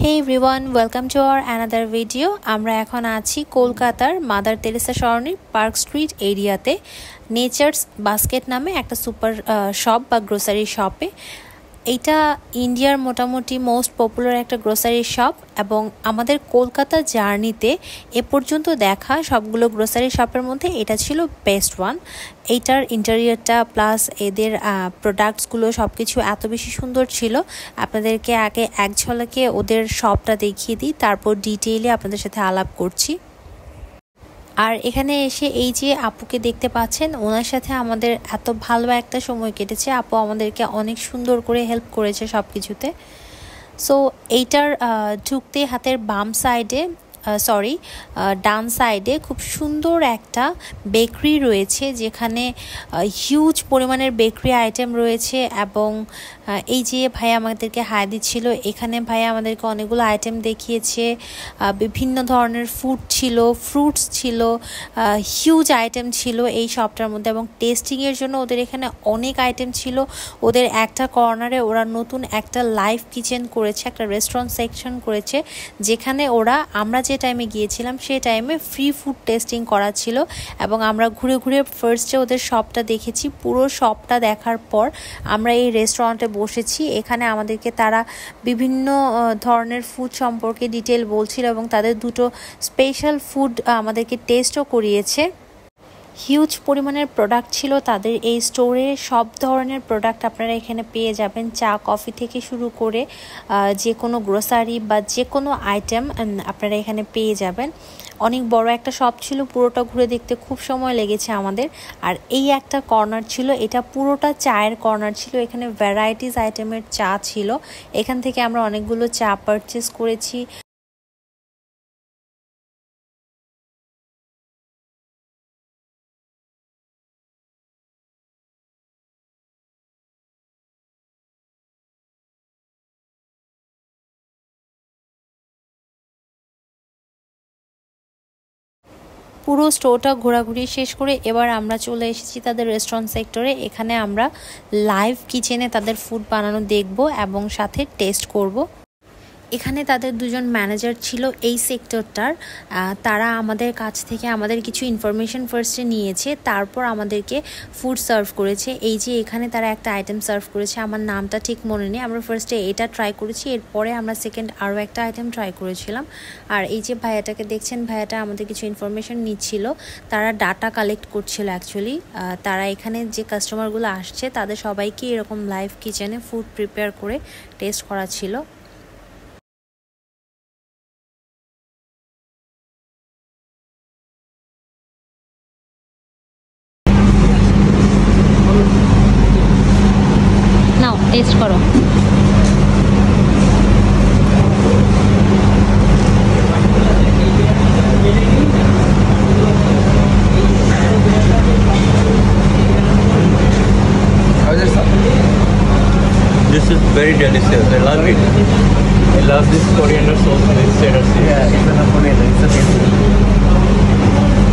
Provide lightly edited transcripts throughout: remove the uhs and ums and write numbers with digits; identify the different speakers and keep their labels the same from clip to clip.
Speaker 1: Hey everyone, welcome to our another video. আমরা এখন আছি কলকাতার মাদার তেরেসা সরণির পার্ক স্ট্রিট এরিয়াতে নেচার্স বাস্কেট নামে একটা সুপার শপ বা গ্রোসারি শপে। এইটা ইন্ডিয়ার মোটামুটি মোস্ট পপুলার একটা গ্রোসারি শপ এবং আমাদের কলকাতা জার্নিতে এ পর্যন্ত দেখা সবগুলো গ্রোসারি শপের মধ্যে এটা ছিল বেস্ট ওয়ান। এইটার ইন্টেরিয়রটা প্লাস এদের প্রোডাক্টসগুলো সব কিছু এত বেশি সুন্দর ছিল। আপনাদেরকে আগে এক ঝলকে ওদের শপটা দেখিয়ে দিই, তারপর ডিটেইলে আপনাদের সাথে আলাপ করছি। আর এখানে এসে এই যে আপুকে দেখতে পাচ্ছেন, ওনার সাথে আমাদের এত ভালো একটা সময় কেটেছে। আপু আমাদেরকে অনেক সুন্দর করে হেল্প করেছে সব কিছুতে। সো এইটার ঢুকতে হাতের বাম সাইডে ডান সাইডে খুব সুন্দর একটা বেকারি রয়েছে, যেখানে হিউজ পরিমাণের বেকারি আইটেম রয়েছে। এবং এই যে ভাইয়া আমাদেরকে হাই দিচ্ছিল, এখানে ভাইয়া আমাদেরকে অনেকগুলো আইটেম দেখিয়েছে। বিভিন্ন ধরনের ফুড ছিল, ফ্রুটস ছিল, হিউজ আইটেম ছিল এই শপটার মধ্যে। এবং টেস্টিংয়ের জন্য ওদের এখানে অনেক আইটেম ছিল। ওদের একটা কর্নারে ওরা নতুন একটা লাইভ কিচেন করেছে, একটা রেস্টুরেন্ট সেকশন করেছে, যেখানে ওরা আমরা যে টাইমে গিয়েছিলাম সেই টাইমে ফ্রি ফুড টেস্টিং করা ছিল। এবং আমরা ঘুরে ঘুরে ফার্স্টে ওদের শপটা দেখেছি। পুরো শপটা দেখার পর আমরা এই রেস্টুরেন্টে বসেছি। এখানে আমাদেরকে তারা বিভিন্ন ধরনের ফুড সম্পর্কে ডিটেল বলছিল এবং তাদের দুটো স্পেশাল ফুড আমাদেরকে টেস্টও করিয়েছে। হিউজ পরিমাণের প্রোডাক্ট ছিল তাদের এই স্টোরে। সব ধরনের প্রোডাক্ট আপনারা এখানে পেয়ে যাবেন, চা কফি থেকে শুরু করে যে কোনো গ্রোসারি বা যে কোনো আইটেম আপনারা এখানে পেয়ে যাবেন। অনেক বড় একটা শপ ছিল, পুরোটা ঘুরে দেখতে খুব সময় লেগেছে আমাদের। আর এই একটা কর্নার ছিল, এটা পুরোটা চায়ের কর্নার ছিল। এখানে ভ্যারাইটিস আইটেমের চা ছিল। এখান থেকে আমরা অনেকগুলো চা পারচেস করেছি। পুরো স্টোরটা ঘোরাঘুরি শেষ করে এবার আমরা চলে এসেছি তাদের রেস্টুরেন্ট সেক্টরে। এখানে আমরা লাইভ কিচেনে তাদের ফুড বানানো দেখব এবং সাথে টেস্ট করব। এখানে তাদের দুজন ম্যানেজার ছিল এই সেক্টরটার। তারা আমাদের কাছ থেকে আমাদের কিছু ইনফরমেশন ফার্স্টে নিয়েছে, তারপর আমাদেরকে ফুড সার্ভ করেছে। এই যে এখানে তারা একটা আইটেম সার্ভ করেছে, আমার নামটা ঠিক মনে নেই। আমরা ফার্স্টে এটা ট্রাই করেছি, এরপরে আমরা সেকেন্ড আরও একটা আইটেম ট্রাই করেছিলাম। আর এই যে ভাইয়াটাকে দেখছেন, ভাইয়াটা আমাদের কিছু ইনফরমেশন নিচ্ছিল। তারা ডাটা কালেক্ট করছিল অ্যাকচুয়ালি। তারা এখানে যে কাস্টমারগুলো আসছে তাদের সবাইকে এরকম লাইভ কিচেনে ফুড প্রিপেয়ার করে টেস্ট করা ছিল। নাও টেস্ট করো।
Speaker 2: This is very delicious. I love it. I love this coriander sauce with cheddar cheese.
Speaker 3: Yeah, it's a coriander. It's a basil.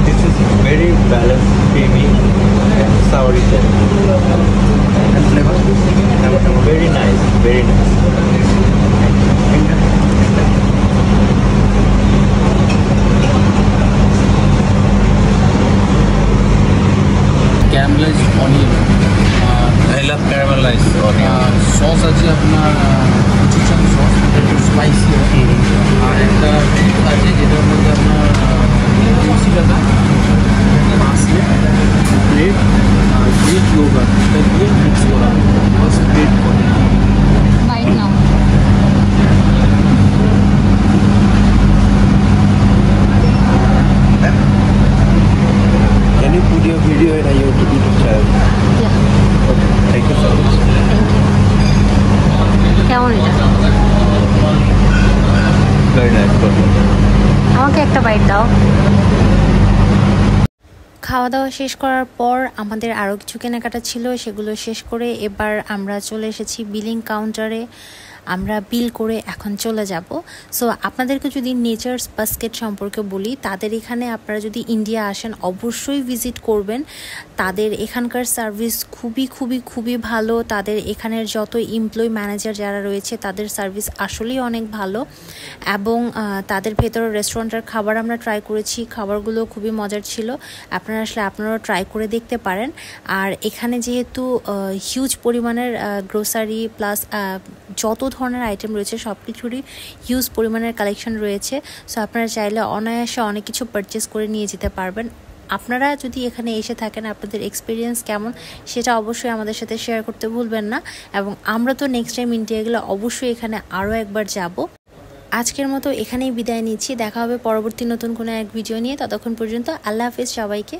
Speaker 2: This is very balanced, creamy, and soury taste.
Speaker 3: And flavor?
Speaker 2: Very nice. Very nice.
Speaker 4: Caramelized onion.
Speaker 2: I love caramelized onion.
Speaker 4: Sauce আছে আপনার chicken sauce, একটু spicy. আর একটা dip আছে যেটার মধ্যে আপনার capsicum, মাসলে, ব্রেড আর গ্রিক ইয়োগার্ট, এটা দিয়ে মিক্স করা জাস্ট ব্রেড করে।
Speaker 1: বাইট নাও।
Speaker 3: Can you put your video in a YouTube channel? Okay, thank you so much.
Speaker 1: কেমন এটা?
Speaker 2: Very nice.
Speaker 1: আমাকে একটা বাইট দাও। খাওয়া দাওয়া শেষ করার পর আমাদের আরও কিছু কেনাকাটা ছিল, সেগুলো শেষ করে এবার আমরা চলে এসেছি বিলিং কাউন্টারে। আমরা বিল করে এখন চলে যাব। সো আপনাদেরকে যদি নেচার্স বাস্কেট সম্পর্কে বলি, তাদের এখানে আপনারা যদি ইন্ডিয়া আসেন অবশ্যই ভিজিট করবেন। তাদের এখানকার সার্ভিস খুবই ভালো। তাদের এখানের যত এমপ্লয়ি ম্যানেজার যারা রয়েছে তাদের সার্ভিস আসলেই অনেক ভালো, এবং তাদের ভেতরের রেস্টুরেন্টের খাবার আমরা ট্রাই করেছি, খাবারগুলো খুবই মজার ছিল। আপনারা আসলে আপনারাও ট্রাই করে দেখতে পারেন। আর এখানে যেহেতু হিউজ পরিমাণের গ্রোসারি প্লাস যত ধরনের আইটেম রয়েছে সব কিছুরই হিউজ পরিমাণের কালেকশন রয়েছে। সো আপনারা চাইলে অনায়াসে অনেক কিছু পারচেস করে নিয়ে যেতে পারবেন। আপনারা যদি এখানে এসে থাকেন আপনাদের এক্সপিরিয়েন্স কেমন সেটা অবশ্যই আমাদের সাথে শেয়ার করতে ভুলবেন না, এবং আমরা তো নেক্সট টাইম ইন্ডিয়া গেলে অবশ্যই এখানে আরও একবার যাব। আজকের মতো এখানেই বিদায় নিচ্ছি। দেখা হবে পরবর্তী নতুন কোনো এক ভিডিও নিয়ে। ততক্ষণ পর্যন্ত আল্লাহ হাফেজ সবাইকে।